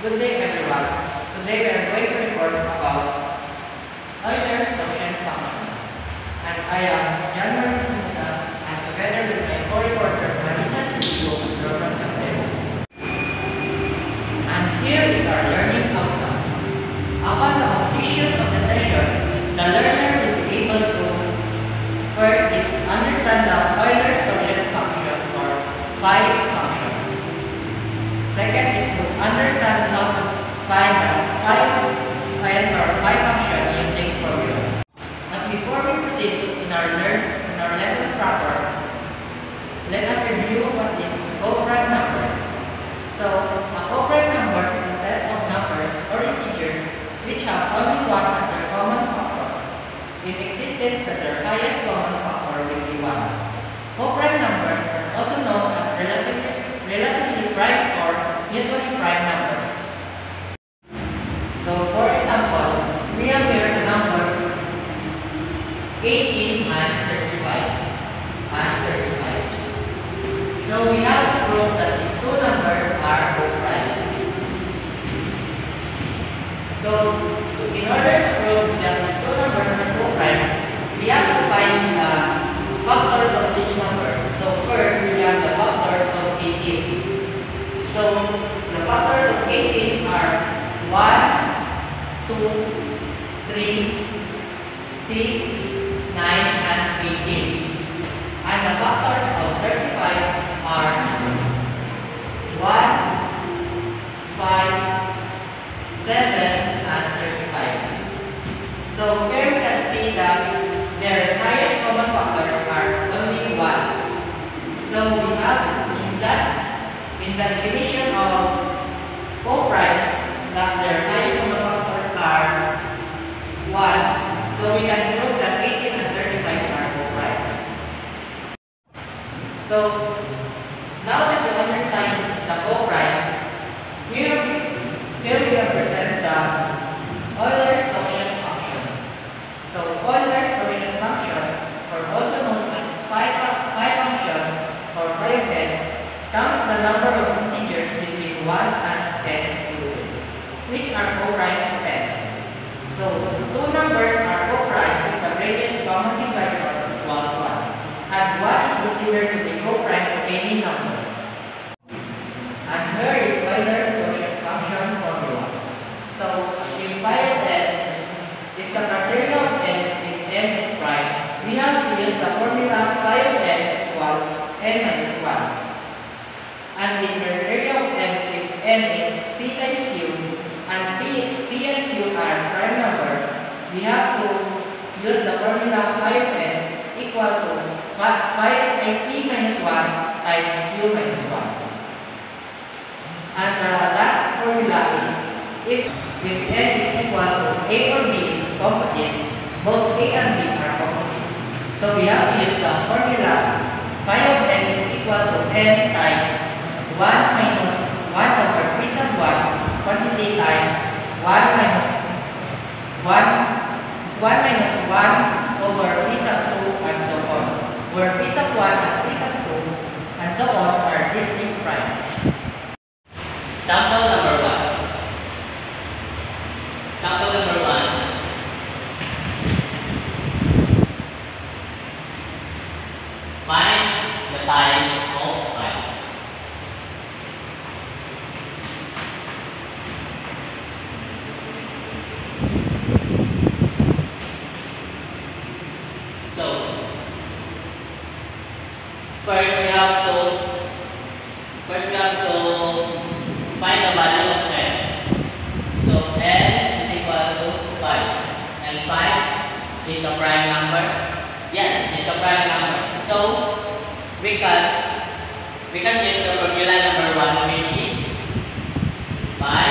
Good day everyone. Today we are going to report about Euler's quotient function. And I am John Marie Sumuta, and together with my co-reporter Marisa Silvio and Roman Cabrera. And here is our learning outcomes. Upon the completion of the session, the learner will be able to first is understand the Euler's quotient function or phi function. Second is to understand how to find the phi function using formulas. But before we proceed in our lesson proper, let us review what is co-prime numbers. So, a co-prime number is a set of numbers or integers which have only one as their common factor. In existence, that their highest common factor will be 1. Co-prime numbers are also known as relatively prime or mutually prime numbers. So, for example, we have here the number 18 and 35. So, we have to prove that these two numbers are co-prime. So, in order to prove that these two numbers are co-prime, we have to find the factors of each number. So, first, we have the factors of 18. So, the factors of 18 are 1, 2, 3, 6, 9, and 18. And the factors of 35 are 1, 5, 7, and 35. So, here we can see that their highest common factors are only 1. So, we have in the definition of co-primes that their highest common factors are 1. So we can prove that 18 and 35 are co-primes. So now that you understand the co-primes, here we represent the Euler's quotient function. So Euler's quotient function, or also known as phi function or phi of n, counts the number of integers between 1 and n inclusive, which are co-prime of n. So, two numbers are co-prime if the greatest common divisor equals 1, and 1 is considered to be co-prime of any number. And here is Euler's quotient function formula. So, in phi of n, if the criteria of n is n is prime, we have to use the formula phi of n equal n minus 1. And in criteria of n, if n is p times q, and p and q are prime number, we have to use the formula phi of n equal to p minus 1 times q minus 1. And the last formula is if n is equal to a or b is composite, both a and b are composite. So we have to use the formula phi of n is equal to n times 1 minus 1 over p sub 1 quantity times 1 minus 1 over p sub 2 and so on, where p sub 1 and p sub 2 and so on are distinct primes. Sample number 1. Sample number 1. Find the time of pi. So, first we have to find the value of n. So n is equal to 5, and 5 is a prime number. Yes, it's a prime number. So we can use the formula number 1, which is phi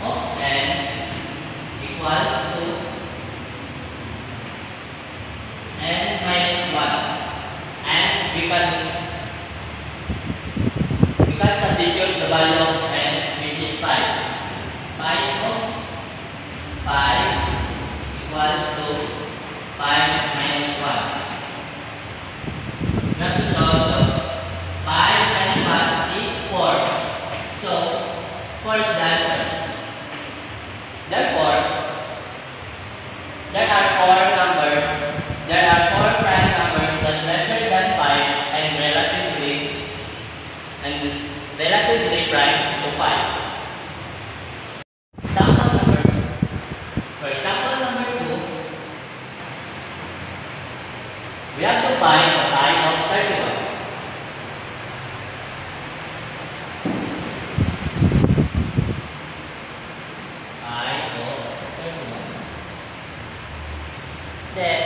of n equals to n minus 1, and we can substitute the value of n, which is 5. Phi of 5 equals to 5 minus 1. We have to solve the 5 minus 1 is 4. So 4 is the answer. Therefore, there are four numbers. There are four prime numbers that lesser than 5 and relatively prime to 5. Example number 2. For example number 2, we have to find the pi of 31. Pi of 31. Then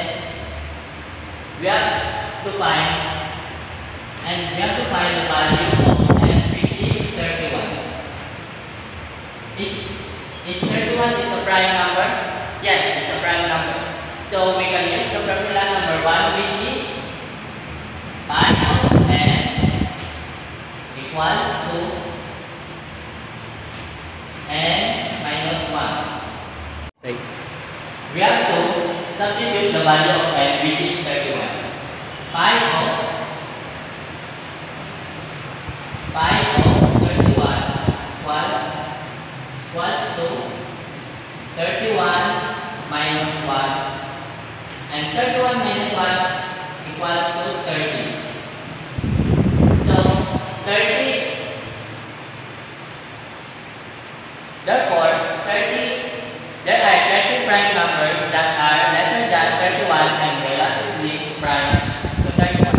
we have to find the value of n, which is 31. Is 31 is a prime number? Yes, it's a prime number. So we can use the formula number 1, which is pi of n equals to n minus 1. Right. We have to substitute the value of n, which is 31. Pi of 31 equals to 31 minus 1, and 31 minus 1 equals to 30. So 30, therefore 30, there are 30 prime numbers that are lesser than 31 and relatively prime to 31.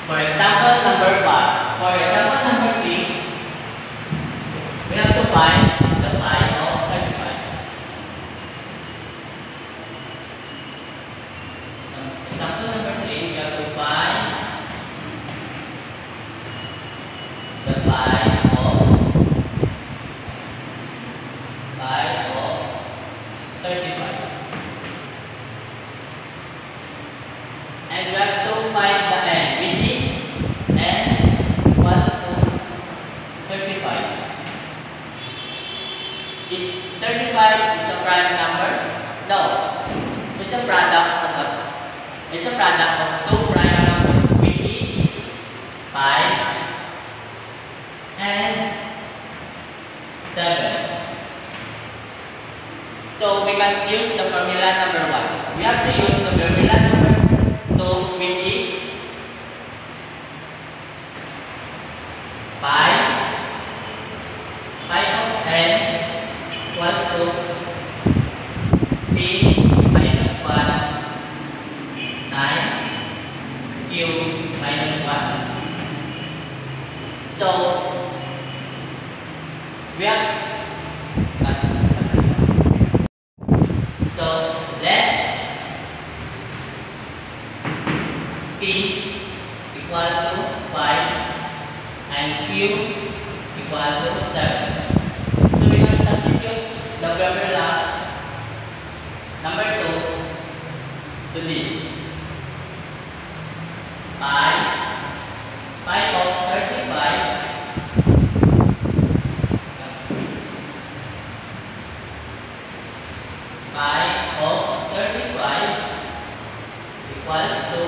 For example number 5. For example number 3, we have to find the pi of 35. Example number 3, we have to find the pi of 35. And we have to find the n, which is n equals to 35. Is 35 is a prime number? No. It's a product of two prime numbers, which is 5 and 7. So we can use the formula number 1. We have to use the formula number 2, which is pi of n equals to p minus 1 times q minus 1. So we have let p equal to 5 and q equal to 7. So we can substitute the formula number 2 to this. Pi of 35 equals to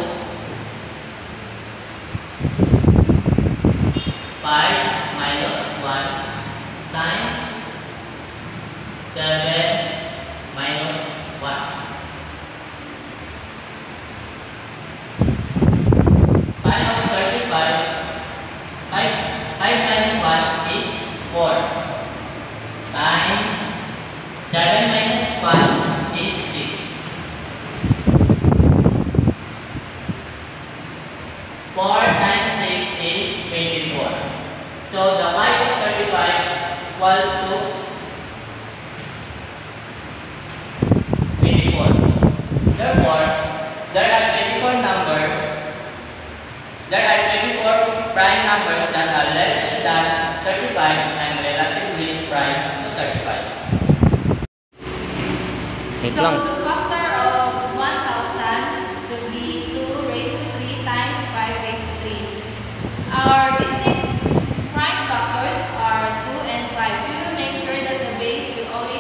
5 minus 1 times 7 minus 1. Pi of 35, 5 minus 1 is 4 times 7 minus 1 is 6. 4 times 6 is 24. So the pi of 35 equals to 24. Therefore, there are 24 numbers. There are 24 prime numbers that are less than 35 and relatively prime to 35. Wait So lang. the factor of 1000 will be 2 raised to 3 times 5 raised to 3. Our distinct prime factors are 2 and 5. We will make sure that the base will always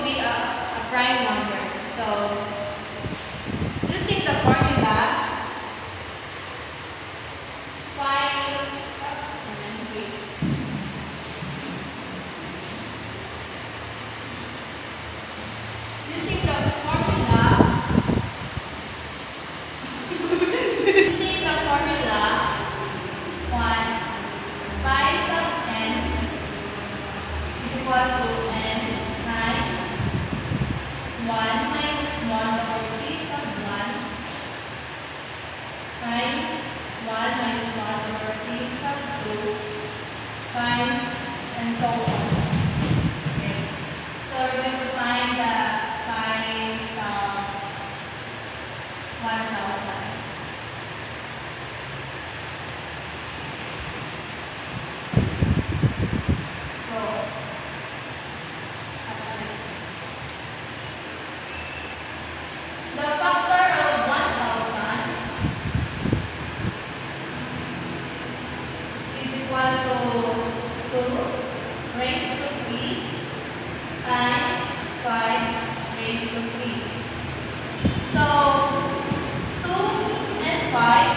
be a prime number. So using the formula 5 times, and so on. Okay. So we're going to find the times of 1,000. So, the factor of 1,000 is equal to 2 raised to 3 times 5 raised to 3. So 2 and 5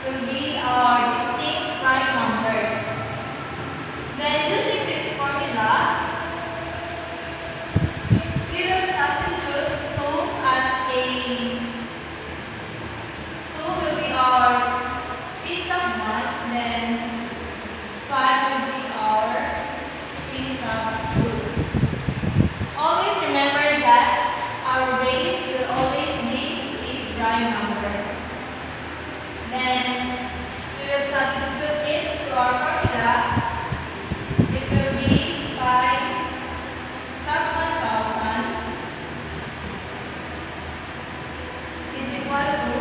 will be our distinct prime numbers. Then using this formula, we will substitute 2 as a 2 will be our p sub 1, then 5 will be our p sub 2. Always remember that our base will always be a prime number. Then we will substitute it to our formula. It will be 5 sub 1,000 is equal to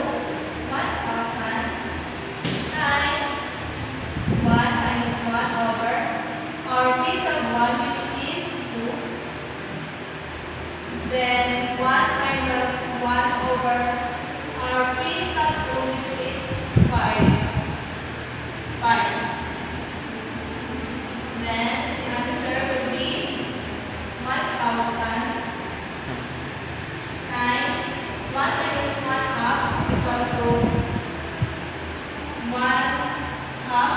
1,000 times 1 minus 1 over our p sub 1, which is 2. Then 1 minus 1 over our p sub 2, which is 5. Then the answer will be 1,000 times 1 minus 1 half is equal to 1 half.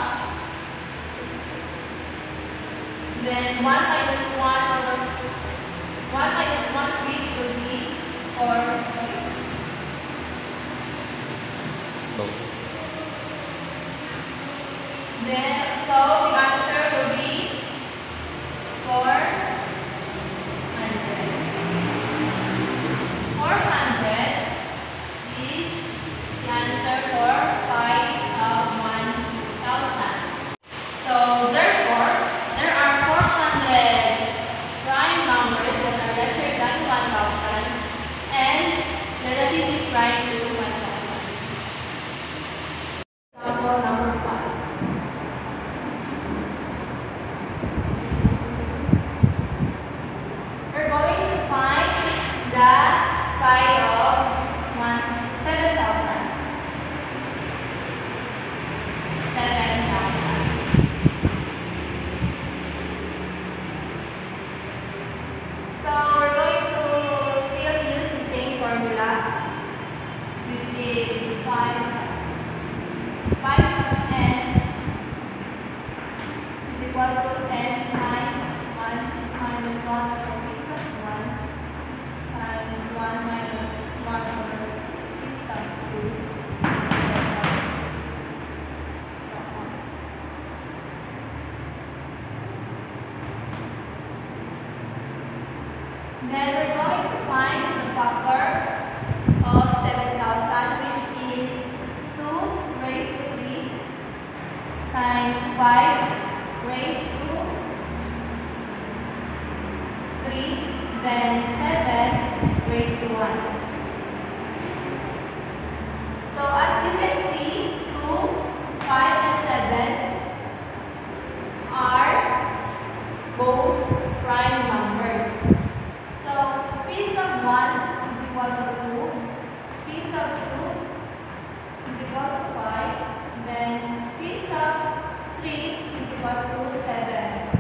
Then 1 minus 1 over 1 minus 1 fifth will be 4 fifths. Then, so the answer will be 400. 400 is the answer for 5 sub 1,000. So therefore, there are 400 prime numbers that are lesser than 1,000 and relatively prime to 1,000. Example number 5. We're going to find the pi of 7,000. 7,000. So we're going to still use the same formula, which is 5 sub n is equal to n times 1 minus 1 over p sub 1 times 1 minus 1 over p sub 2. Then we're going to find the factor of 7,000, which is 2 raised to 3 times 5 raised to 3, then 7 raised to 1. So as you can see, 2, 5, and 7 are both prime numbers. So p sub 1 is equal to 2, p sub 2 is equal to 5, then p sub 3 is equal to 7.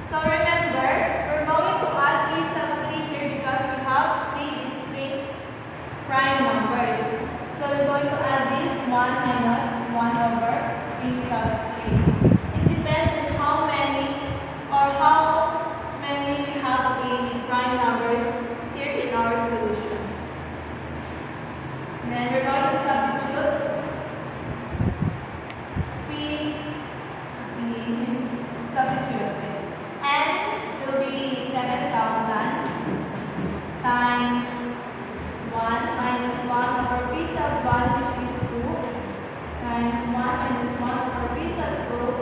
So remember, we're going to add p sub 3 here because we have 3 distinct prime numbers. So we're going to add this 1 minus 1 over p sub 3. It depends on how many we have in prime numbers here in our solution. Then we're going to substitute n will be 7,000 times 1 minus 1 over p sub 1, which is 2, times 1 minus 1 over p sub 2,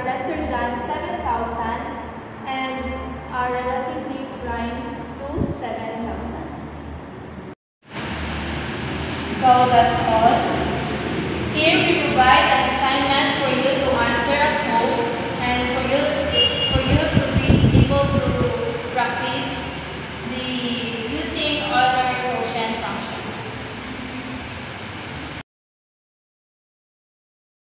lesser than 7,000 and are relatively prime to 7,000. So that's all. Here we provide